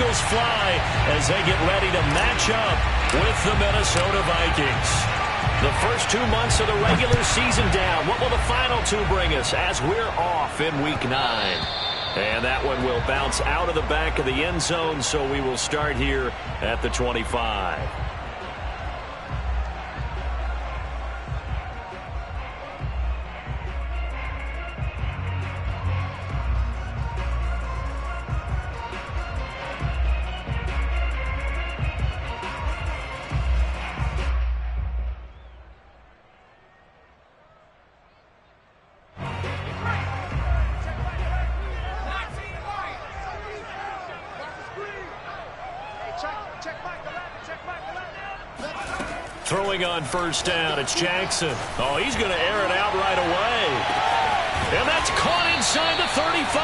Eagles fly as they get ready to match up with the Minnesota Vikings. The first 2 months of the regular season down. What will the final 2 bring us as we're off in Week 9? And that one will bounce out of the back of the end zone, so we will start here at the 25. Throwing on first down, it's Jackson. Oh, he's going to air it out right away. And that's caught inside the 35.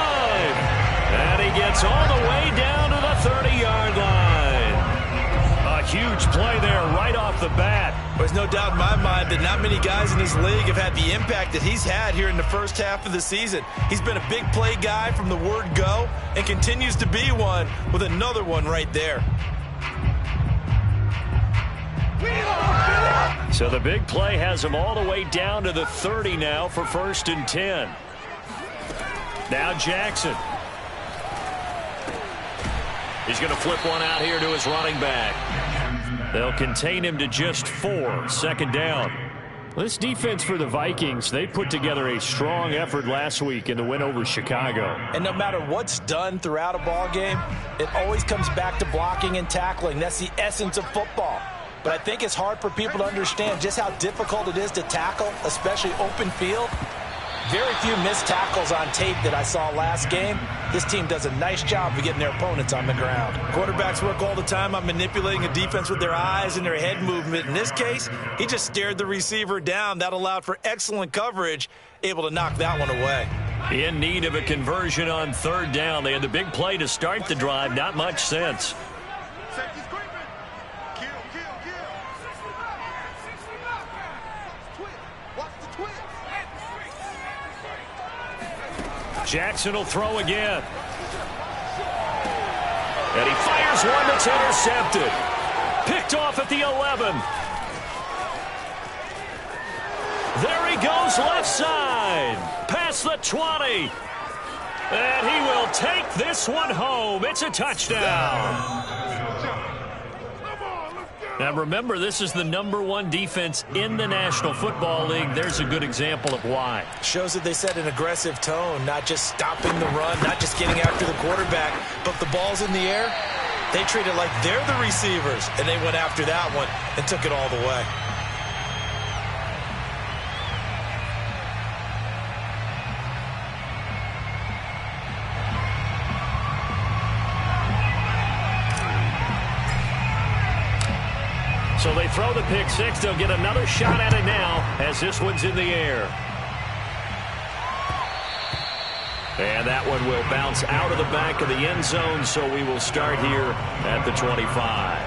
And he gets all the way down to the 30-yard line. A huge play there right off the bat. There's no doubt in my mind that not many guys in this league have had the impact that he's had here in the first half of the season. He's been a big play guy from the word go and continues to be one with another one right there. So the big play has him all the way down to the 30 now for 1st and 10. Now Jackson. He's going to flip one out here to his running back. They'll contain him to just 4. 2nd down. This defense for the Vikings, they put together a strong effort last week in the win over Chicago. And no matter what's done throughout a ball game, it always comes back to blocking and tackling. That's the essence of football. But I think it's hard for people to understand just how difficult it is to tackle, especially open field. Very few missed tackles on tape that I saw last game. This team does a nice job of getting their opponents on the ground. Quarterbacks work all the time on manipulating a defense with their eyes and their head movement. In this case, he just stared the receiver down. That allowed for excellent coverage, able to knock that one away. In need of a conversion on 3rd down. They had the big play to start the drive. Not much sense. Jackson will throw again. And he fires one that's intercepted. Picked off at the 11. There he goes left side. Past the 20. And he will take this one home. It's a touchdown. Now remember, this is the #1 defense in the National Football League. There's a good example of why. Shows that they set an aggressive tone, not just stopping the run, not just getting after the quarterback, but the ball's in the air. They treat it like they're the receivers, and they went after that one and took it all the way. So they throw the pick six. They'll get another shot at it now as this one's in the air. And that one will bounce out of the back of the end zone, so we will start here at the 25.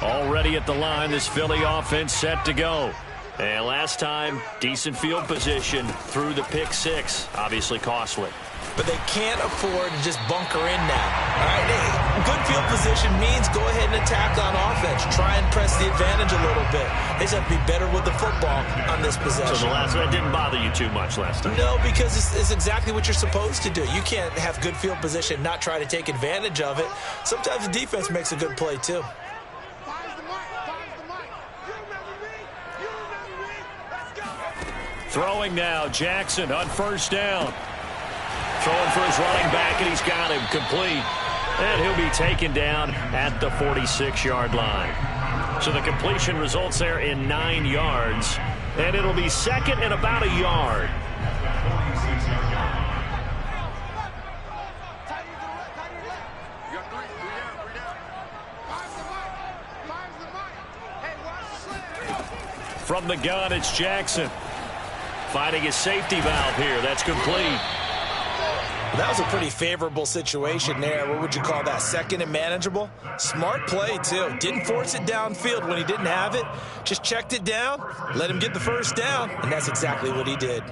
Already at the line, this Philly offense set to go. And last time, decent field position through the pick six. Obviously costly. But they can't afford to just bunker in now. All right, good field position means go ahead and attack on offense. Try and press the advantage a little bit. They just have to be better with the football on this possession. So that didn't bother you too much last time? No, because it's exactly what you're supposed to do. You can't have good field position, not try to take advantage of it. Sometimes the defense makes a good play too. Throwing now, Jackson on first down. Throwing for his running back, and he's got him complete. And he'll be taken down at the 46-yard line. So the completion results there in 9 yards. And it'll be second and about a yard. From the gun, it's Jackson. Finding his safety valve here. That's complete. That was a pretty favorable situation there. What would you call that? Second and manageable? Smart play, too. Didn't force it downfield when he didn't have it. Just checked it down, let him get the first down, and that's exactly what he did.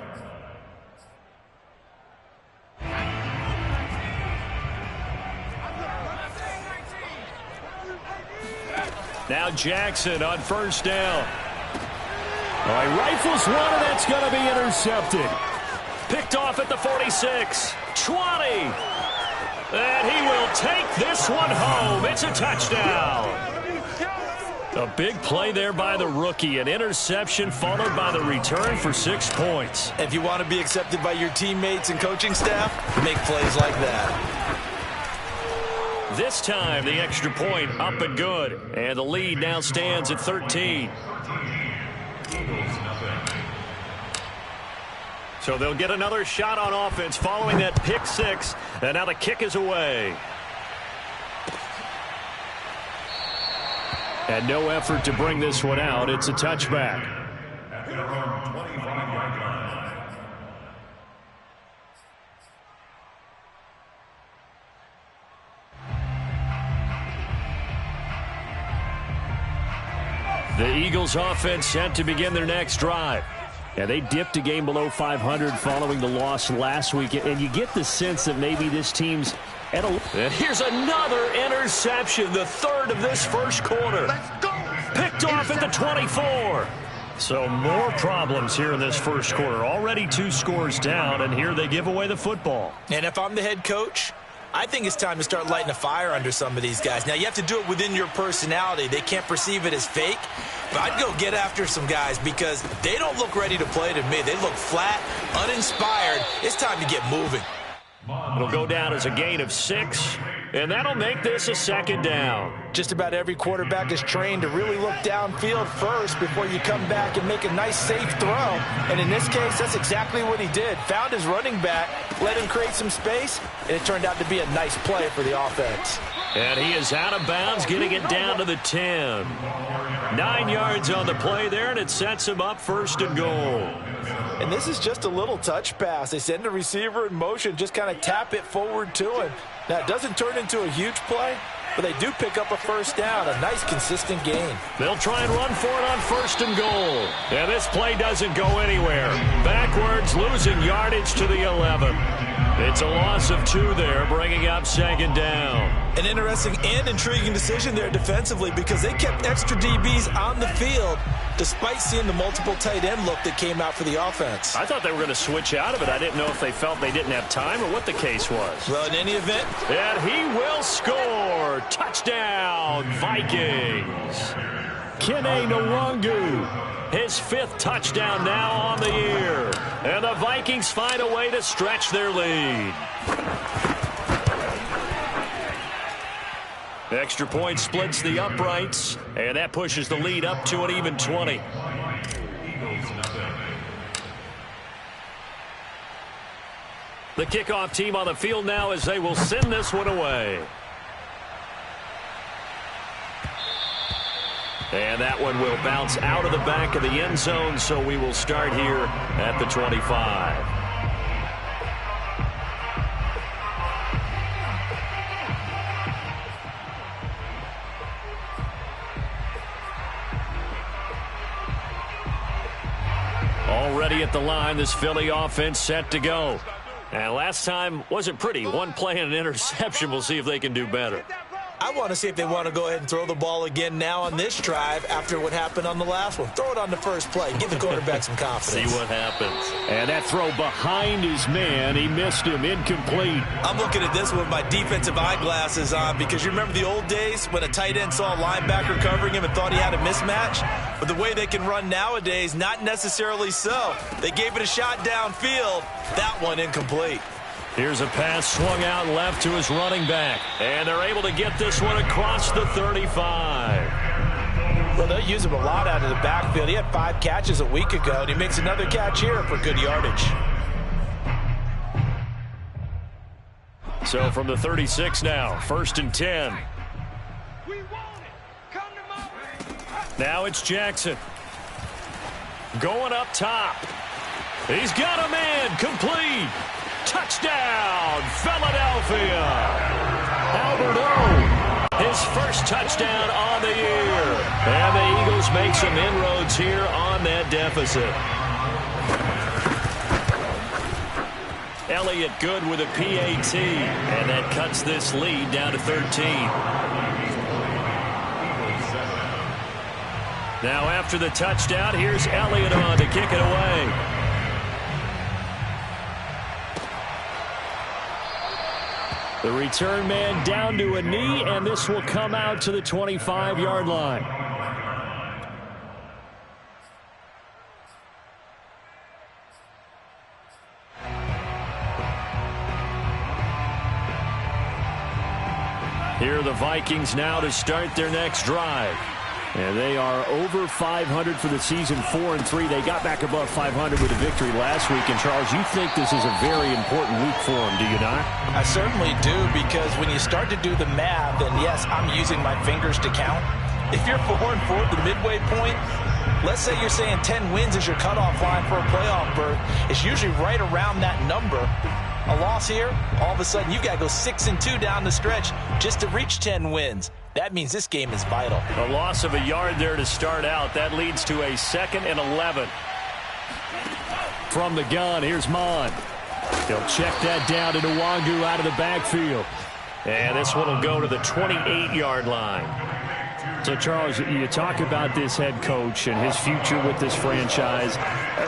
Now Jackson on first down. All right, rifles one, and that's going to be intercepted. Picked off at the 46, 20. And he will take this one home. It's a touchdown. A big play there by the rookie. An interception followed by the return for 6 points. If you want to be accepted by your teammates and coaching staff, make plays like that. This time, the extra point up and good. And the lead now stands at 13. So they'll get another shot on offense following that pick six. And now the kick is away. And no effort to bring this one out. It's a touchback. The Eagles offense set to begin their next drive. Yeah, they dipped a game below 500 following the loss last week, and you get the sense that maybe this team's at a... And here's another interception, the third of this first quarter. Let's go! Picked off at the 24. So more problems here in this first quarter. Already 2 scores down, and here they give away the football. And if I'm the head coach, I think it's time to start lighting a fire under some of these guys. Now, you have to do it within your personality. They can't perceive it as fake. But I'd go get after some guys because they don't look ready to play to me. They look flat, uninspired. It's time to get moving. It'll go down as a gain of 6, and that'll make this a second down. Just about every quarterback is trained to really look downfield first before you come back and make a nice, safe throw. And in this case, that's exactly what he did. Found his running back, let him create some space, and it turned out to be a nice play for the offense. And he is out of bounds, getting it down to the 10. 9 yards on the play there, and it sets him up first and goal. And this is just a little touch pass. They send the receiver in motion, just kind of tap it forward to him. Now, it doesn't turn into a huge play, but they do pick up a first down, a nice, consistent gain. They'll try and run for it on first and goal. And this play doesn't go anywhere. Backwards, losing yardage to the 11. It's a loss of 2 there, bringing up second down. An interesting and intriguing decision there defensively because they kept extra DBs on the field despite seeing the multiple tight end look that came out for the offense. I thought they were going to switch out of it. I didn't know if they felt they didn't have time or what the case was. Well, in any event. And he will score. Touchdown, Vikings. Kene Nwangu. His 5th touchdown now on the year. And the Vikings find a way to stretch their lead. Extra point splits the uprights, and that pushes the lead up to an even 20. The kickoff team on the field now as they will send this one away. And that one will bounce out of the back of the end zone, so we will start here at the 25. Already at the line, this Philly offense set to go. And last time wasn't pretty. One play and an interception. We'll see if they can do better. I want to see if they want to go ahead and throw the ball again now on this drive after what happened on the last one. Throw it on the first play. Give the quarterback some confidence. See what happens. And that throw behind his man. He missed him. Incomplete. I'm looking at this with my defensive eyeglasses on because you remember the old days when a tight end saw a linebacker covering him and thought he had a mismatch? But the way they can run nowadays, not necessarily so. They gave it a shot downfield. That one incomplete. Here's a pass swung out left to his running back. And they're able to get this one across the 35. Well, they'll use him a lot out of the backfield. He had 5 catches a week ago, and he makes another catch here for good yardage. So from the 36 now, 1st and 10. Now it's Jackson. Going up top. He's got a man complete. Touchdown, Philadelphia! Albert O, his first touchdown on the year. And the Eagles make some inroads here on that deficit. Elliott good with a PAT, and that cuts this lead down to 13. Now after the touchdown, here's Elliott on to kick it away. The return man down to a knee, and this will come out to the 25-yard line. Here are the Vikings now to start their next drive. And they are over 500 for the season, 4-3. They got back above 500 with a victory last week. And, Charles, you think this is a very important week for them, do you not? I certainly do, because when you start to do the math, and yes, I'm using my fingers to count. If you're 4-4 at the midway point, let's say you're saying 10 wins is your cutoff line for a playoff berth. It's usually right around that number. A loss here, all of a sudden you've got to go 6-2 down the stretch just to reach 10 wins. That means this game is vital. A loss of a yard there to start out. That leads to a 2nd and 11. From the gun, here's Mon. He'll check that down to Nwangu out of the backfield. And this one will go to the 28-yard line. So, Charles, you talk about this head coach and his future with this franchise.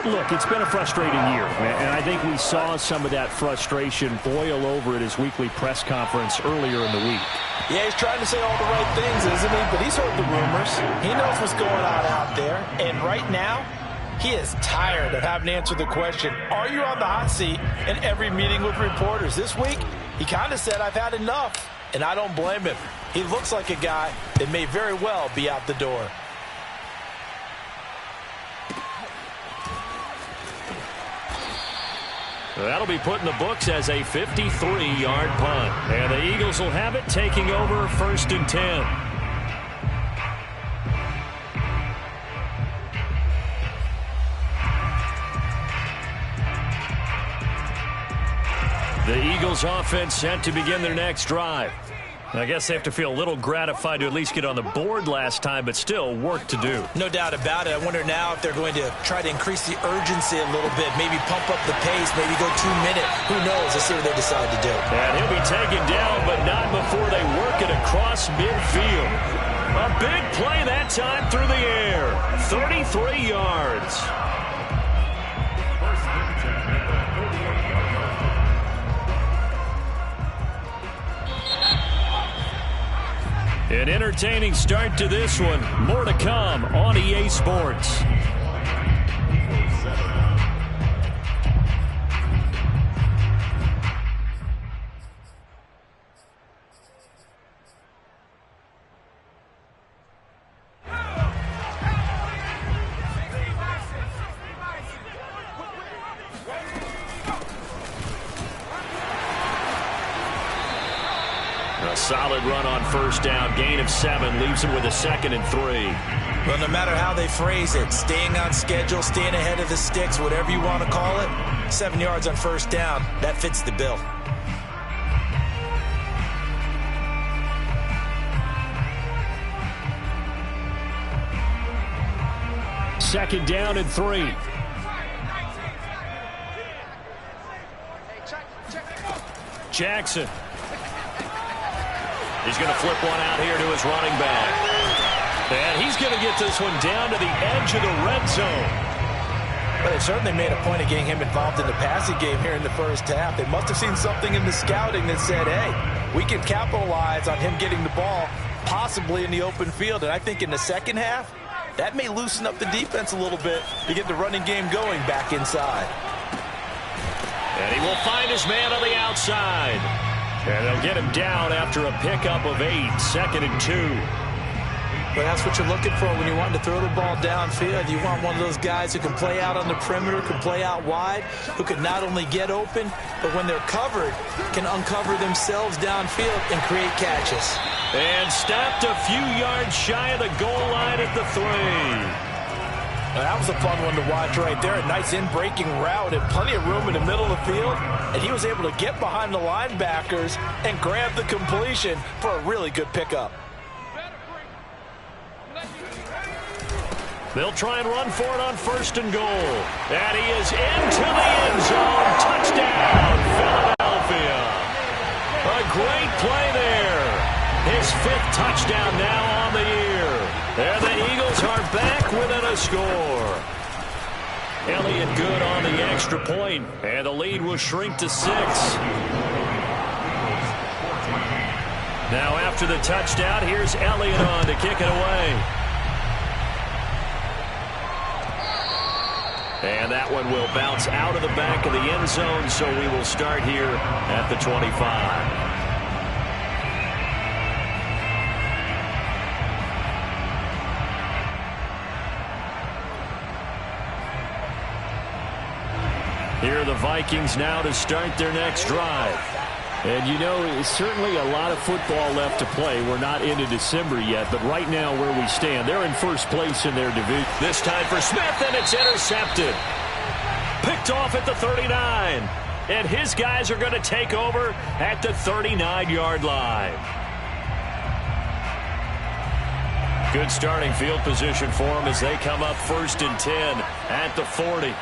Look, it's been a frustrating year, and I think we saw some of that frustration boil over at his weekly press conference earlier in the week. Yeah, he's trying to say all the right things, isn't he? But he's heard the rumors. He knows what's going on out there. And right now, he is tired of having to answer the question, are you on the hot seat in every meeting with reporters? This week, he kind of said, I've had enough. And I don't blame him. He looks like a guy that may very well be out the door. That'll be put in the books as a 53-yard punt. And the Eagles will have it, taking over 1st and 10. The Eagles offense set to begin their next drive. I guess they have to feel a little gratified to at least get on the board last time, but still work to do. No doubt about it. I wonder now if they're going to try to increase the urgency a little bit, maybe pump up the pace, maybe go 2-minute. Who knows? Let's see what they decide to do. And he'll be taken down, but not before they work it across midfield. A big play that time through the air. 33 yards. An entertaining start to this one. More to come on EA Sports. A solid run on 1st down. Gain of 7 leaves him with a 2nd and 3. Well, no matter how they phrase it, staying on schedule, staying ahead of the sticks, whatever you want to call it, 7 yards on 1st down, that fits the bill. Second down and 3. Jackson. He's going to flip one out here to his running back. And he's going to get this one down to the edge of the red zone. But they certainly made a point of getting him involved in the passing game here in the 1st half. They must have seen something in the scouting that said, hey, we can capitalize on him getting the ball possibly in the open field. And I think in the 2nd half, that may loosen up the defense a little bit to get the running game going back inside. And he will find his man on the outside. And they'll get him down after a pickup of 8, 2nd and 2. Well, that's what you're looking for when you want to throw the ball downfield. You want one of those guys who can play out on the perimeter, can play out wide, who can not only get open, but when they're covered, can uncover themselves downfield and create catches. And stopped a few yards shy of the goal line at the 3. Now, that was a fun one to watch right there. A nice in-breaking route and plenty of room in the middle of the field. And he was able to get behind the linebackers and grab the completion for a really good pickup. They'll try and run for it on 1st and goal. And he is into the end zone. Touchdown, Philadelphia. A great play there. His 5th touchdown now on the year. And the Eagles are back within a score. Elliott good on the extra point, and the lead will shrink to 6. Now after the touchdown, here's Elliott on to kick it away. And that one will bounce out of the back of the end zone, so we will start here at the 25. Here are the Vikings now to start their next drive. And, you know, it's certainly a lot of football left to play. We're not into December yet, but right now where we stand, they're in first place in their division. This time for Smith, and it's intercepted. Picked off at the 39. And his guys are going to take over at the 39-yard line. Good starting field position for them as they come up 1st and 10 at the 40.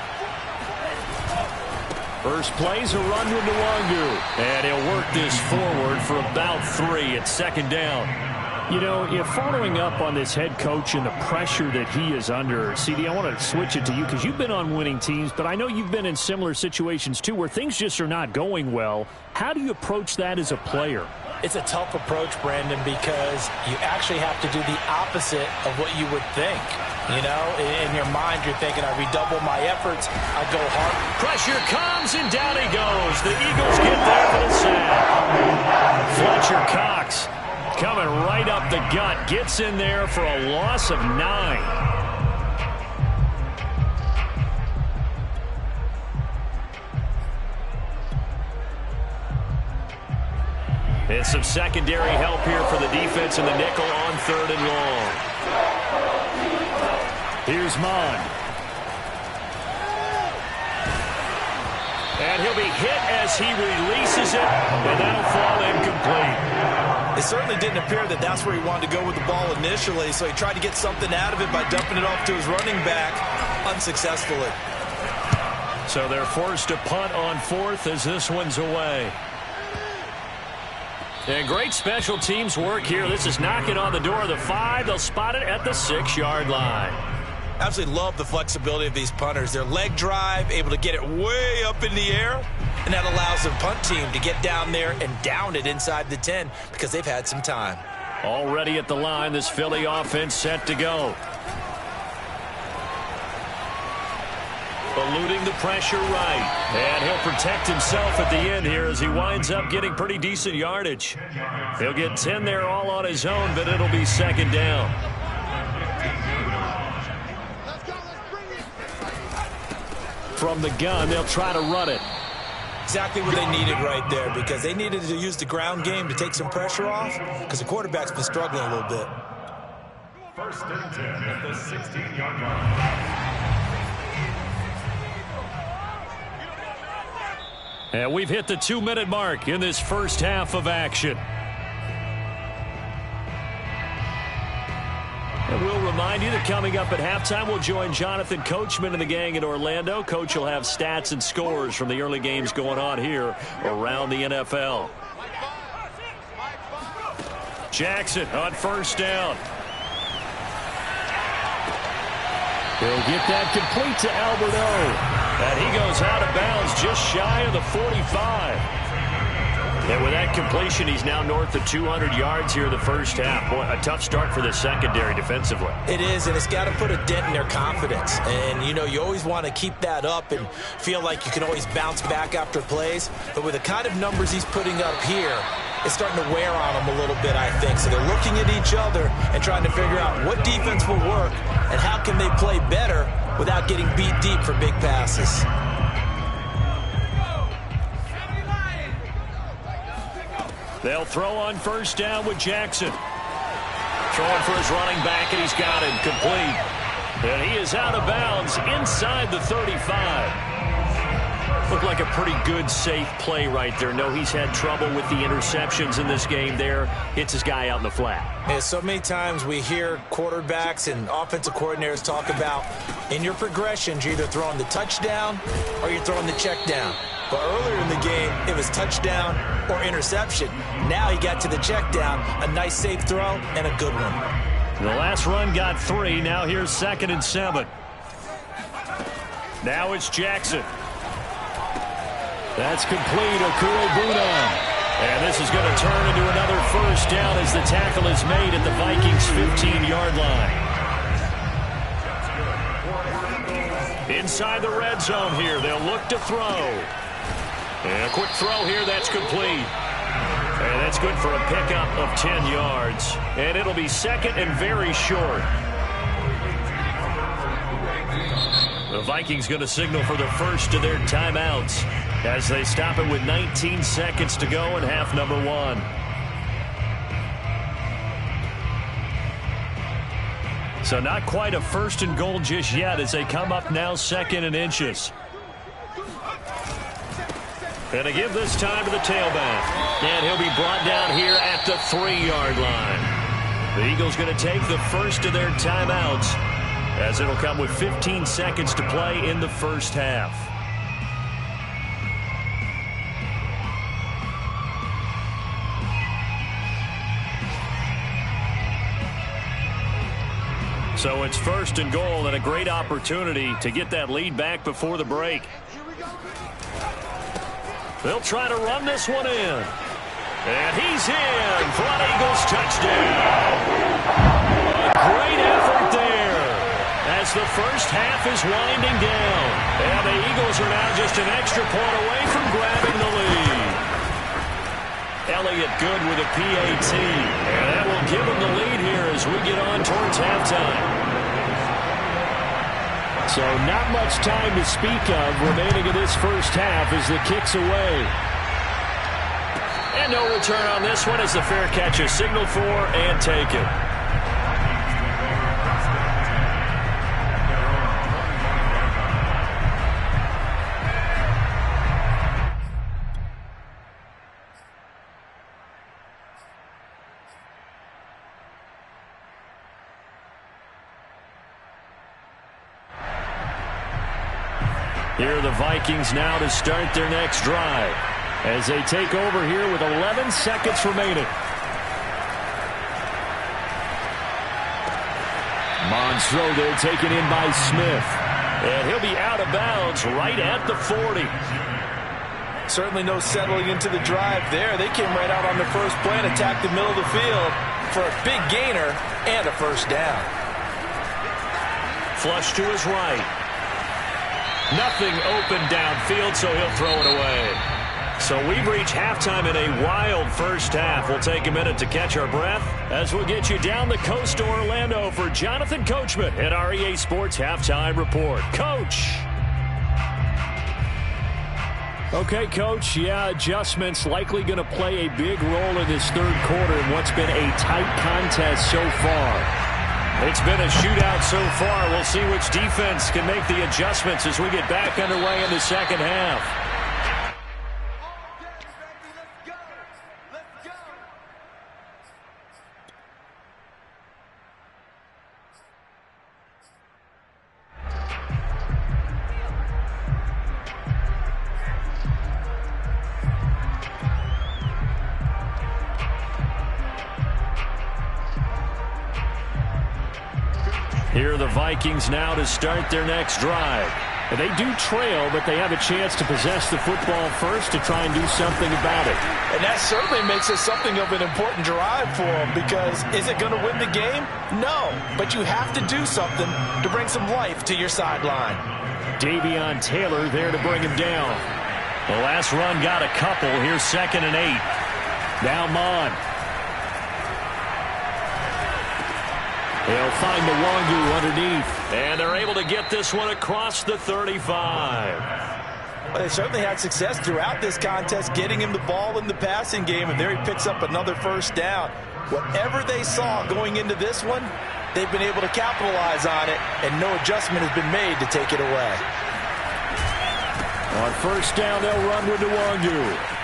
First play's a run to Nwangu. And he'll work this forward for about 3 at 2nd down. You know, if following up on this head coach and the pressure that he is under, CD, I want to switch it to you because you've been on winning teams, but I know you've been in similar situations too where things just are not going well. How do you approach that as a player? It's a tough approach, Brandon, because you actually have to do the opposite of what you would think. You know, in your mind, you're thinking, I redouble my efforts, I go hard. Pressure comes, and down he goes. The Eagles get there for the sack. Fletcher Cox coming right up the gut, gets in there for a loss of 9. And some secondary help here for the defense in the nickel on 3rd and long. Here's Mon. And he'll be hit as he releases it, and that'll fall incomplete. It certainly didn't appear that that's where he wanted to go with the ball initially, so he tried to get something out of it by dumping it off to his running back unsuccessfully. So they're forced to punt on 4th as this one's away. And great special teams work here. This is knocking on the door of the 5. They'll spot it at the 6-yard line. Absolutely love the flexibility of these punters. Their leg drive, able to get it way up in the air, and that allows the punt team to get down there and down it inside the 10 because they've had some time. Already at the line, this Philly offense set to go. Eluding the pressure right. And he'll protect himself at the end here as he winds up getting pretty decent yardage. He'll get 10 there all on his own, but it'll be 2nd down. From the gun, they'll try to run it. Exactly what they needed right there because they needed to use the ground game to take some pressure off because the quarterback's been struggling a little bit. 1st and 10 at the 16-yard line. And we've hit the 2-minute mark in this first half of action. And we'll remind you that coming up at halftime, we'll join Jonathan Coachman and the gang in Orlando. Coach will have stats and scores from the early games going on here around the NFL. Jackson on 1st down. He'll get that complete to Alberto. And he goes out of bounds just shy of the 45. And with that completion, he's now north of 200 yards here in the first half. Boy, a tough start for the secondary defensively. It is, and it's got to put a dent in their confidence. And, you know, you always want to keep that up and feel like you can always bounce back after plays. But with the kind of numbers he's putting up here, it's starting to wear on them a little bit, I think. So they're looking at each other and trying to figure out what defense will work and how can they play better without getting beat deep for big passes. They'll throw on 1st down with Jackson. Throwing for his running back, and he's got it complete. And he is out of bounds inside the 35. Looked like a pretty good, safe play right there. No, he's had trouble with the interceptions in this game there. Hits his guy out in the flat. Yeah, so many times we hear quarterbacks and offensive coordinators talk about in your progressions, you're either throwing the touchdown or you're throwing the check down. But earlier in the game, it was touchdown or interception. Now he got to the check down, a nice safe throw, and a good one. The last run got 3. Now here's 2nd and 7. Now it's Jackson. That's complete. Okurobuna. And this is going to turn into another first down as the tackle is made at the Vikings' 15-yard line. Inside the red zone here. They'll look to throw. And a quick throw here. That's complete. And that's good for a pickup of 10 yards. And it'll be 2nd and very short. The Vikings going to signal for the first of their timeouts as they stop it with 19 seconds to go in half number 1. So not quite a 1st and goal just yet as they come up now 2nd and inches. And to give this time to the tailback. And he'll be brought down here at the 3-yard line. The Eagles going to take the first of their timeouts as it'll come with 15 seconds to play in the first half. So it's 1st and goal and a great opportunity to get that lead back before the break. They'll try to run this one in. And he's in for an Eagles touchdown. A great effort there as the first half is winding down. And the Eagles are now just an extra point away from grabbing the lead. Elliott good with a PAT. And that will give him the lead here as we get on towards halftime. So not much time to speak of remaining in this first half as the kick's away. And no return on this one as the fair catch is signaled for and taken. Here are the Vikings now to start their next drive as they take over here with 11 seconds remaining. Monstro there taken in by Smith. And he'll be out of bounds right at the 40. Certainly no settling into the drive there. They came right out on the first play and attacked the middle of the field for a big gainer and a first down. Flush to his right. Nothing open downfield, so he'll throw it away. So we've reached halftime in a wild first half. We'll take a minute to catch our breath as we'll get you down the coast to Orlando for Jonathan Coachman at our EA Sports Halftime Report. Coach. Okay, Coach. Yeah, adjustments likely going to play a big role in this third quarter in what's been a tight contest so far. It's been a shootout so far. We'll see which defense can make the adjustments as we get back underway in the second half. Here are the Vikings now to start their next drive. And they do trail, but they have a chance to possess the football first to try and do something about it. And that certainly makes it something of an important drive for them because is it going to win the game? No, but you have to do something to bring some life to your sideline. Davion Taylor there to bring him down. The last run got a couple. Here's 2nd and 8. Now Mon. They'll find the Wangu underneath. And they're able to get this one across the 35. Well, they certainly had success throughout this contest getting him the ball in the passing game, and there he picks up another first down. Whatever they saw going into this one, they've been able to capitalize on it, and no adjustment has been made to take it away. On first down, they'll run with Nwangu.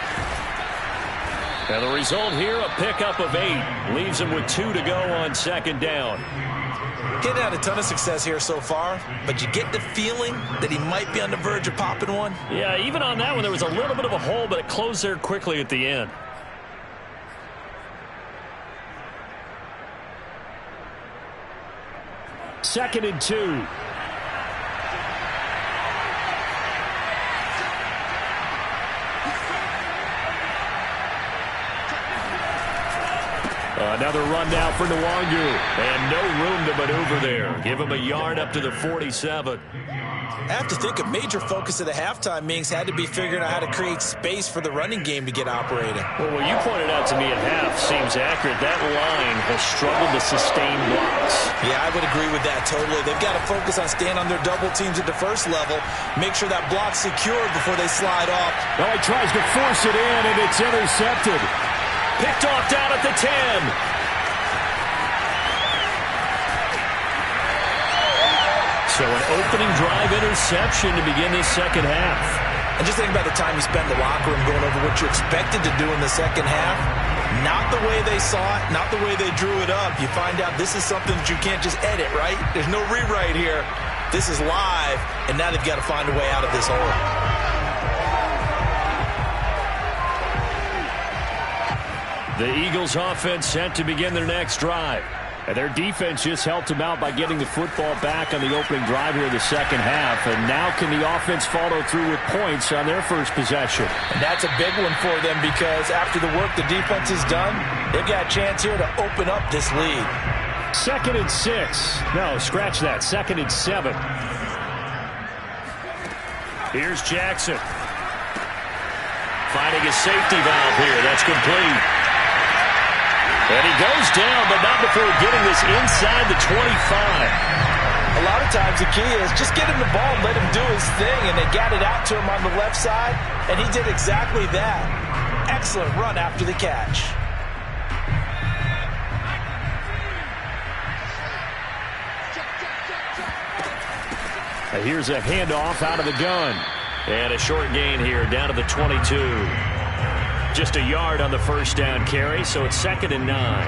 And the result here, a pickup of 8. Leaves him with 2 to go on second down. Getting had a ton of success here so far, but you get the feeling that he might be on the verge of popping one. Yeah, even on that one, there was a little bit of a hole, but it closed there quickly at the end. Second and 2. Another run now for Nwangu. And no room to maneuver there. Give him a yard up to the 47. I have to think a major focus of the halftime meetings had to be figuring out how to create space for the running game to get operating. Well, what you pointed out to me at half seems accurate. That line has struggled to sustain blocks. Yeah, I would agree with that totally. They've got to focus on staying on their double teams at the first level, make sure that block's secured before they slide off. Oh, he tries to force it in, and it's intercepted. Picked off down at the 10. So an opening drive interception to begin this second half. And just think about the time you spend in the locker room going over what you expected to do in the second half. Not the way they saw it, not the way they drew it up. You find out this is something that you can't just edit, right? There's no rewrite here. This is live, and now they've got to find a way out of this hole. The Eagles offense set to begin their next drive. And their defense just helped them out by getting the football back on the opening drive here in the second half. And now can the offense follow through with points on their first possession? And that's a big one for them because after the work the defense has done, they've got a chance here to open up this lead. Second and 6. No, scratch that. Second and 7. Here's Jackson. Finding a safety valve here. That's complete. And he goes down, but not before getting this inside the 25. A lot of times the key is just get him the ball and let him do his thing, and they got it out to him on the left side, and he did exactly that. Excellent run after the catch. Now here's a handoff out of the gun. And a short gain here down to the 22. Just a yard on the first down carry, so it's second and 9.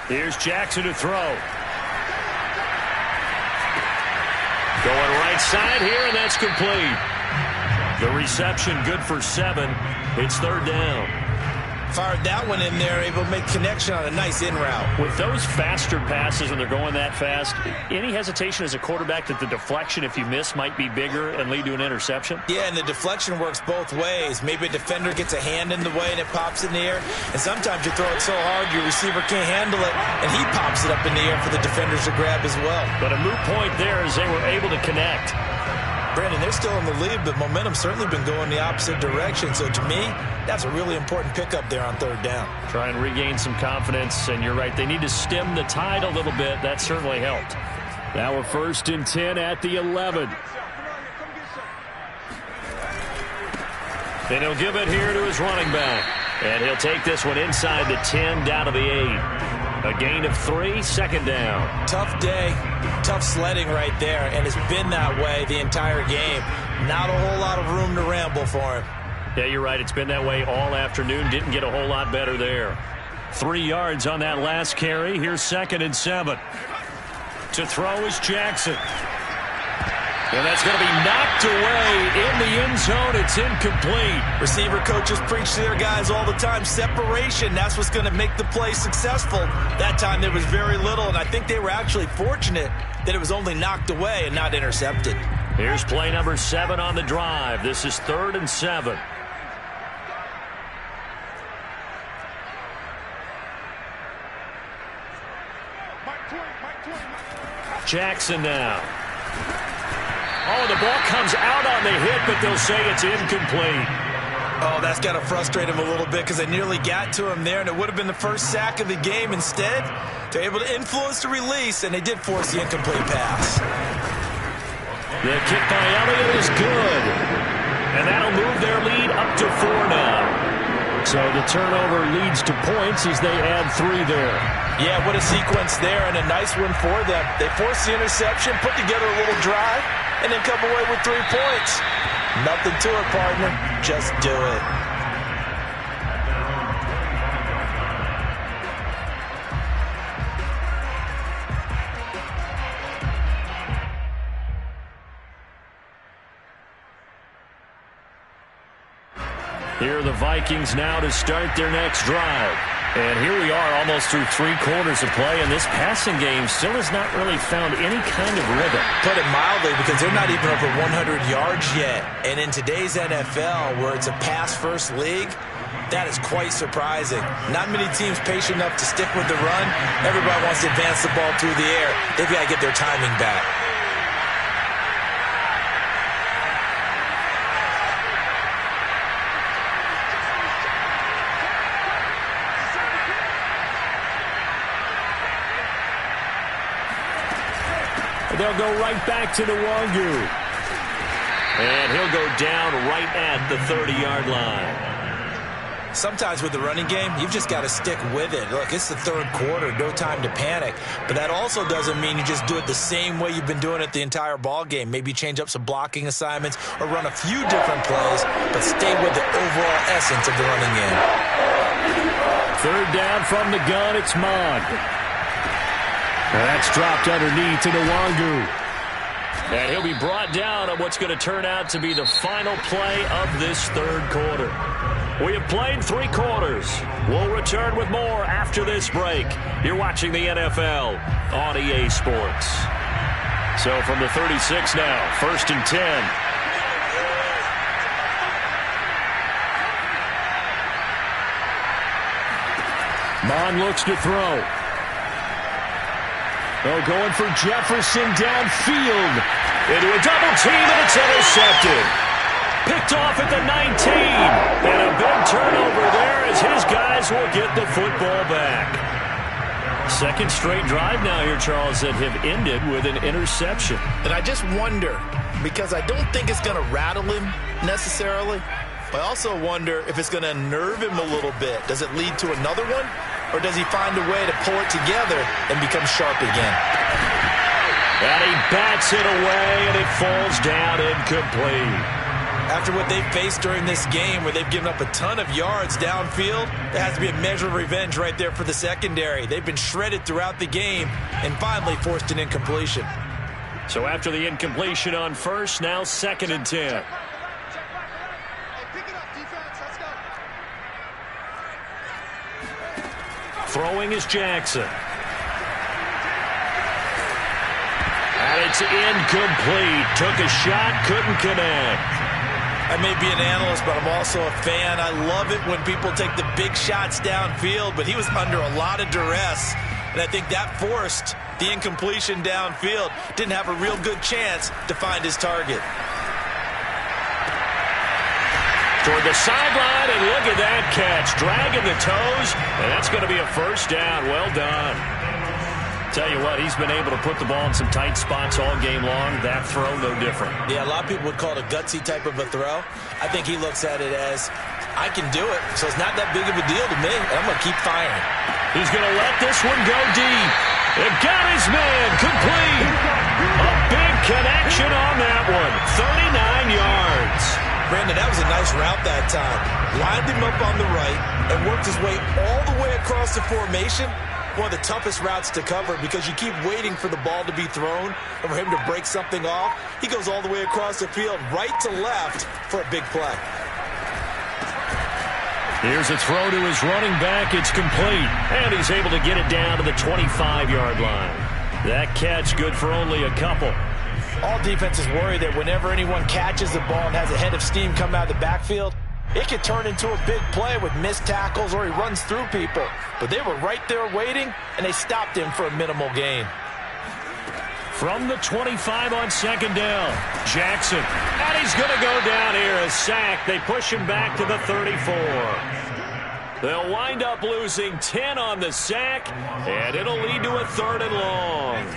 Here's Jackson to throw. Going right side here, and that's complete. The reception good for 7. It's third down. Fired that one in there, able to make connection on a nice in route. With those faster passes when they're going that fast, any hesitation as a quarterback that the deflection, if you miss, might be bigger and lead to an interception? Yeah, and the deflection works both ways. Maybe a defender gets a hand in the way and it pops in the air. And sometimes you throw it so hard your receiver can't handle it, and he pops it up in the air for the defenders to grab as well. But a moot point there as they were able to connect. Brandon, they're still in the lead, but momentum's certainly been going the opposite direction. So to me, that's a really important pickup there on third down. Try and regain some confidence, and you're right. They need to stem the tide a little bit. That certainly helped. Now we're first and 10 at the 11. And he'll give it here to his running back. And he'll take this one inside the 10 down to the 8. A gain of 3, second down. Tough day, tough sledding right there, and it's been that way the entire game. Not a whole lot of room to ramble for him. Yeah, you're right. It's been that way all afternoon. Didn't get a whole lot better there. 3 yards on that last carry. Here's second and 7. To throw is Jackson. And that's going to be knocked away in the end zone. It's incomplete. Receiver coaches preach to their guys all the time. Separation, that's what's going to make the play successful. That time there was very little, and I think they were actually fortunate that it was only knocked away and not intercepted. Here's play number 7 on the drive. This is 3rd and 7. Jackson now. Oh, the ball comes out on the hit, but they'll say it's incomplete. Oh, that's got to frustrate him a little bit because they nearly got to him there, and it would have been the first sack of the game. Instead, they're able to influence the release, and they did force the incomplete pass. The kick by Elliott is good. And that'll move their lead up to 4 now. So the turnover leads to points as they add 3 there. Yeah, what a sequence there, and a nice one for them. They force the interception, put together a little drive, and then come away with 3 points. Nothing to it, partner. Just do it. Here are the Vikings now to start their next drive. And here we are almost through 3 quarters of play, and this passing game still has not really found any kind of rhythm. Put it mildly, because they're not even over 100 yards yet. And in today's NFL, where it's a pass-first league, that is quite surprising. Not many teams patient enough to stick with the run. Everybody wants to advance the ball through the air. They've got to get their timing back. They'll go right back to Nwangu. And he'll go down right at the 30-yard line. Sometimes with the running game, you've just got to stick with it. Look, it's the 3rd quarter, no time to panic. But that also doesn't mean you just do it the same way you've been doing it the entire ball game. Maybe change up some blocking assignments or run a few different plays, but stay with the overall essence of the running game. 3rd down from the gun, it's Mond. That's dropped underneath to Nwangu. And he'll be brought down on what's going to turn out to be the final play of this 3rd quarter. We have played 3 quarters. We'll return with more after this break. You're watching the NFL on EA Sports. So from the 36 now, 1st and 10. Mond looks to throw. Oh, going for Jefferson downfield. Into a double team, and it's intercepted. Picked off at the 19. And a big turnover there as his guys will get the football back. 2nd straight drive now here, Charles, that have ended with an interception. And I just wonder, because I don't think it's going to rattle him necessarily, but I also wonder if it's going to unnerve him a little bit. Does it lead to another one? Or does he find a way to pull it together and become sharp again? And he bats it away, and it falls down incomplete. After what they've faced during this game, where they've given up a ton of yards downfield, there has to be a measure of revenge right there for the secondary. They've been shredded throughout the game and finally forced an incompletion. So after the incompletion on 1st, now 2nd and 10. Throwing is Jackson. And it's incomplete. Took a shot, couldn't connect. I may be an analyst, but I'm also a fan. I love it when people take the big shots downfield, but he was under a lot of duress, and I think that forced the incompletion downfield. Didn't have a real good chance to find his target. Toward the sideline, and look at that catch. Dragging the toes, and that's going to be a 1st down. Well done. Tell you what, he's been able to put the ball in some tight spots all game long. That throw, no different. Yeah, a lot of people would call it a gutsy type of a throw. I think he looks at it as, I can do it, so it's not that big of a deal to me, and I'm going to keep firing. He's going to let this one go deep. It got his man complete. A big connection on that one. 39 yards. Brandon, that was a nice route that time. Lined him up on the right and worked his way all the way across the formation. One of the toughest routes to cover because you keep waiting for the ball to be thrown and for him to break something off. He goes all the way across the field, right to left, for a big play. Here's a throw to his running back. It's complete. And he's able to get it down to the 25-yard line. That catch good for only a couple. All defenses worry that whenever anyone catches the ball and has a head of steam come out of the backfield, it could turn into a big play with missed tackles or he runs through people. But they were right there waiting, and they stopped him for a minimal gain. From the 25 on 2nd down, Jackson. And he's going to go down here, a sack. They push him back to the 34. They'll wind up losing 10 on the sack, and it'll lead to a 3rd and long.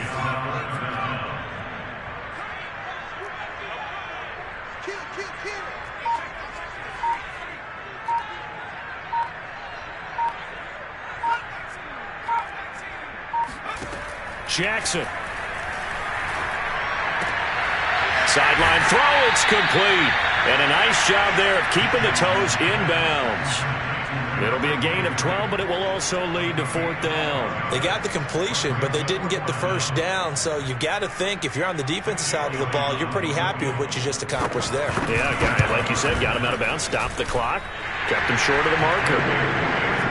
Jackson. Sideline throw, it's complete. And a nice job there of keeping the toes inbounds. It'll be a gain of 12, but it will also lead to fourth down. They got the completion, but they didn't get the first down. So you got to think if you're on the defensive side of the ball, you're pretty happy with what you just accomplished there. Yeah, like you said, got him out of bounds, stopped the clock, kept him short of the marker.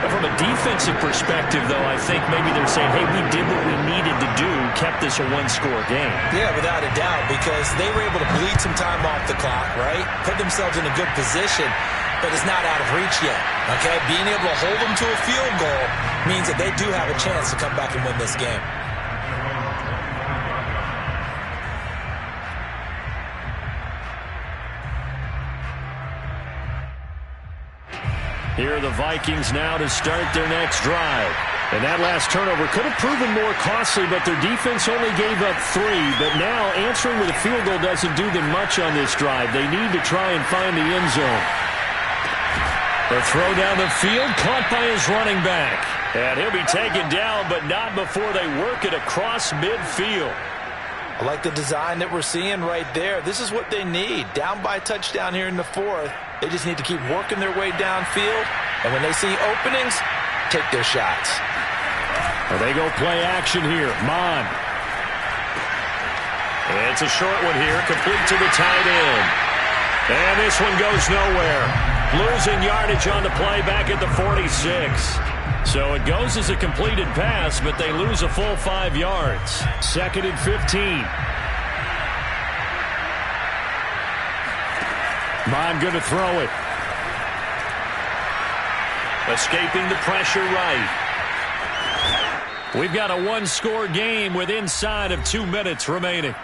But from a defensive perspective, though, I think maybe they're saying, hey, we did what we needed to do, kept this a one-score game. Yeah, without a doubt, because they were able to bleed some time off the clock, right? Put themselves in a good position, but it's not out of reach yet, okay? Being able to hold them to a field goal means that they do have a chance to come back and win this game. Here are the Vikings now to start their next drive. And that last turnover could have proven more costly, but their defense only gave up 3. But now answering with a field goal doesn't do them much on this drive. They need to try and find the end zone. The throw down the field, caught by his running back. And he'll be taken down, but not before they work it across midfield. I like the design that we're seeing right there. This is what they need. Down by a touchdown here in the fourth. They just need to keep working their way downfield. And when they see openings, take their shots. Well, they go play action here. Mon. It's a short one here, complete to the tight end. And this one goes nowhere. Losing yardage on the play back at the 46. So it goes as a completed pass, but they lose a full 5 yards. 2nd and 15. Mon going to throw it. Escaping the pressure right. We've got a one-score game with inside of 2 minutes remaining.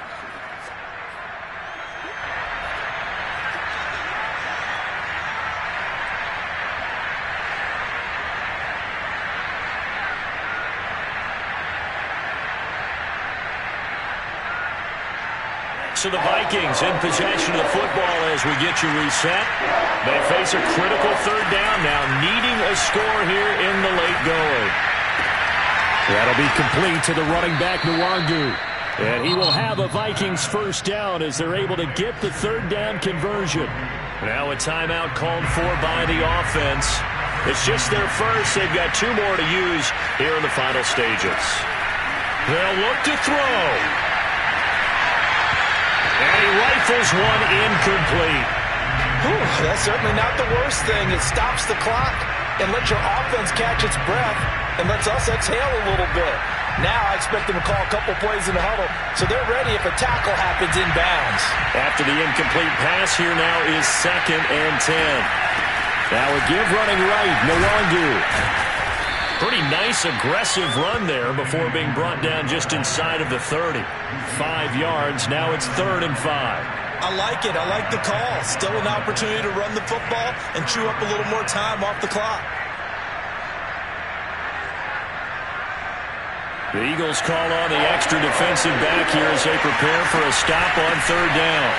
So the Vikings in possession of the football as we get you reset. They face a critical third down now, needing a score here in the late going. That'll be complete to the running back, Nwangu. And he will have a Vikings first down as they're able to get the third down conversion. Now a timeout called for by the offense. It's just their first. They've got 2 more to use here in the final stages. They'll look to throw. And he rifles one incomplete. Whew, that's certainly not the worst thing. It stops the clock and lets your offense catch its breath and lets us exhale a little bit. Now I expect them to call a couple plays in the huddle, so they're ready if a tackle happens in bounds. After the incomplete pass, here now is 2nd and 10. Now a give running right, Nwangu. Pretty nice, aggressive run there before being brought down just inside of the 30. 5 yards. Now it's 3rd and 5. I like it. I like the call. Still an opportunity to run the football and chew up a little more time off the clock. The Eagles call on the extra defensive back here as they prepare for a stop on 3rd down.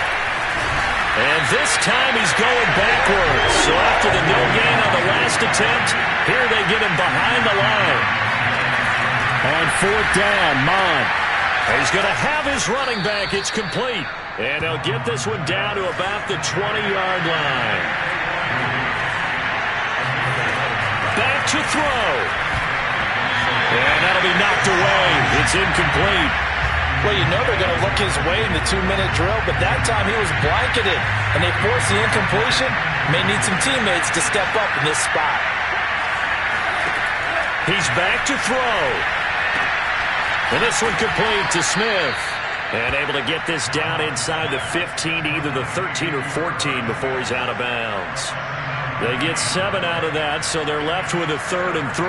And this time he's going backwards. So after the no gain on the last attempt, here they get him behind the line. On 4th down, Mon. He's going to have his running back. It's complete. And he'll get this one down to about the 20-yard line. Back to throw. And that'll be knocked away. It's incomplete. Well, you know they're going to look his way in the 2-minute drill, but that time he was blanketed, and they forced the incompletion. May need some teammates to step up in this spot. He's back to throw. And this one complete to Smith. And able to get this down inside the 15, either the 13 or 14 before he's out of bounds. They get 7 out of that, so they're left with a 3rd and 3.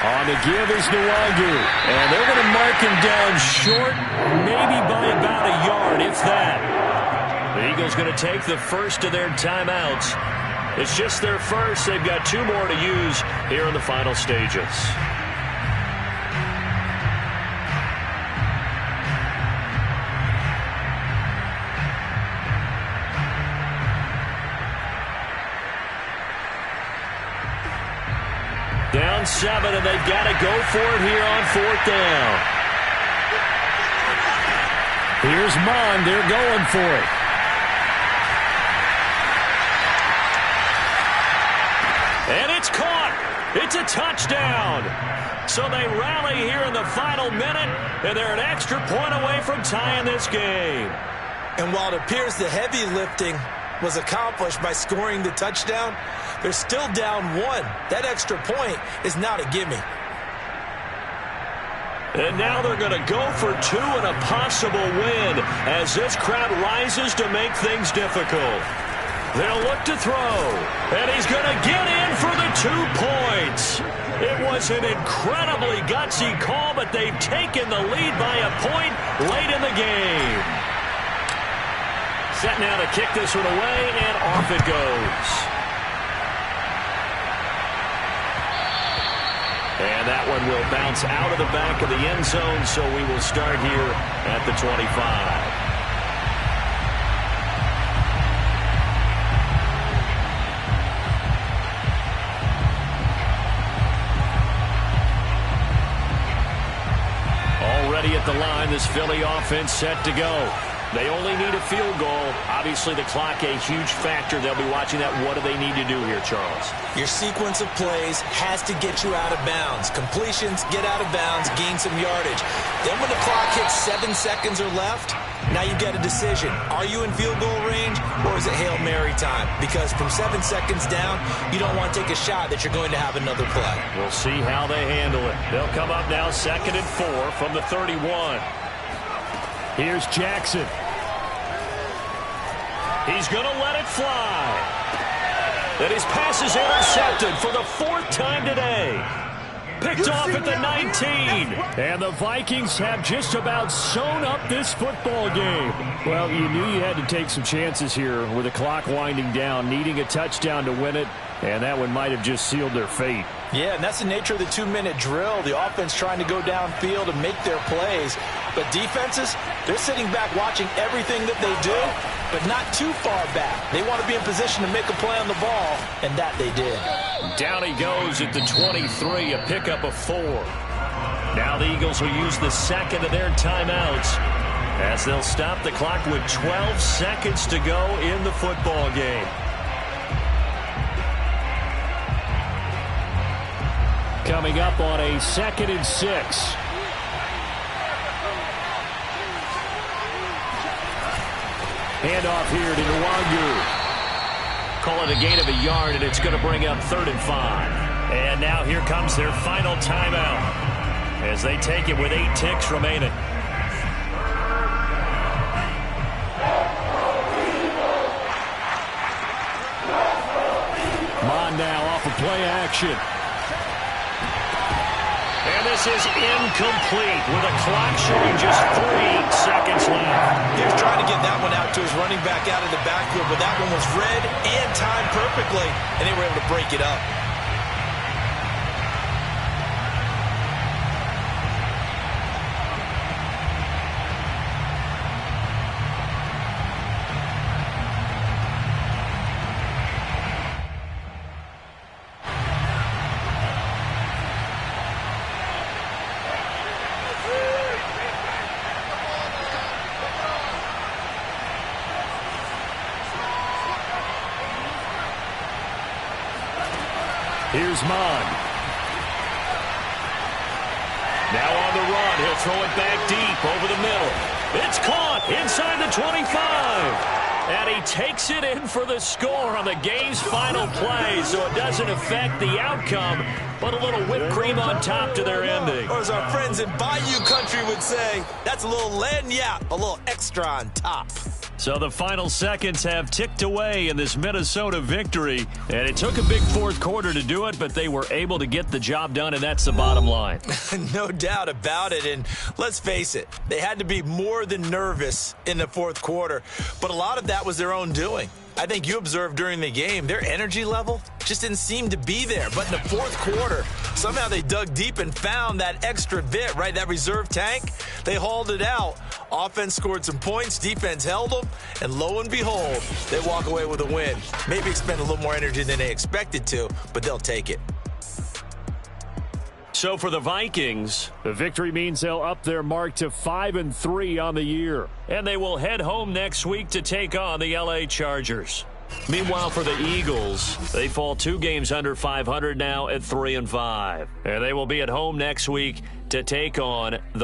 On the give is Nwangu. And they're going to mark him down short, maybe by about a yard, if that. The Eagles going to take the first of their timeouts. It's just their first. They've got 2 more to use here in the final stages. and 7, and they've got to go for it here on 4th down. Here's Mond. They're going for it. And it's caught. It's a touchdown. So they rally here in the final minute, and they're an extra point away from tying this game. And while it appears the heavy lifting was accomplished by scoring the touchdown, they're still down 1. That extra point is not a gimme. And now they're going to go for 2 and a possible win as this crowd rises to make things difficult. They'll look to throw, and he's going to get in for the 2 points. It was an incredibly gutsy call, but they've taken the lead by a point late in the game. Set now to kick this one away, and off it goes. And that one will bounce out of the back of the end zone, so we will start here at the 25. Already at the line, this Philly offense set to go. They only need a field goal. Obviously, the clock a huge factor. They'll be watching that. What do they need to do here, Charles? Your sequence of plays has to get you out of bounds. Completions, get out of bounds, gain some yardage. Then when the clock hits 7 seconds or left, now you get a decision. Are you in field goal range, or is it Hail Mary time? Because from 7 seconds down, you don't want to take a shot that you're going to have another play. We'll see how they handle it. They'll come up now 2nd and 4 from the 31. Here's Jackson. He's going to let it fly. And his pass is intercepted for the 4th time today. Picked off at the 19. And the Vikings have just about sewn up this football game. Well, you knew you had to take some chances here with the clock winding down, needing a touchdown to win it, and that one might have just sealed their fate. Yeah, and that's the nature of the 2-minute drill. The offense trying to go downfield and make their plays. But defenses, they're sitting back watching everything that they do, but not too far back. They want to be in position to make a play on the ball, and that they did. Down he goes at the 23, a pickup of 4. Now the Eagles will use the second of their timeouts as they'll stop the clock with 12 seconds to go in the football game. Coming up on a 2nd and 6. Handoff here to Nwangu. Call it a gain of a yard, and it's going to bring up 3rd and 5. And now here comes their final timeout as they take it with 8 ticks remaining. Mond now off of play action. And this is incomplete with a clock showing just 3 seconds left. He was trying to get that one out to his running back out of the backfield, but that one was read and timed perfectly, and they were able to break it up. Here's Mond. Now on the run. He'll throw it back deep over the middle. It's caught inside the 25. And he takes it in for the score on the game's final play, so it doesn't affect the outcome, but a little whipped cream on top to their ending. Or as our friends in Bayou Country would say, that's a little lagniappe, a little extra on top. So the final seconds have ticked away in this Minnesota victory, and it took a big 4th quarter to do it, but they were able to get the job done, and that's the bottom line. No doubt about it, and let's face it, they had to be more than nervous in the 4th quarter, but a lot of that was their own doing. I think you observed during the game, their energy level just didn't seem to be there. But in the 4th quarter, somehow they dug deep and found that extra bit, right? That reserve tank. They hauled it out. Offense scored some points. Defense held them. And lo and behold, they walk away with a win. Maybe expend a little more energy than they expected to, but they'll take it. So for the Vikings, the victory means they'll up their mark to 5-3 on the year. And they will head home next week to take on the LA Chargers. Meanwhile, for the Eagles, they fall 2 games under 500 now at 3-5. And they will be at home next week to take on the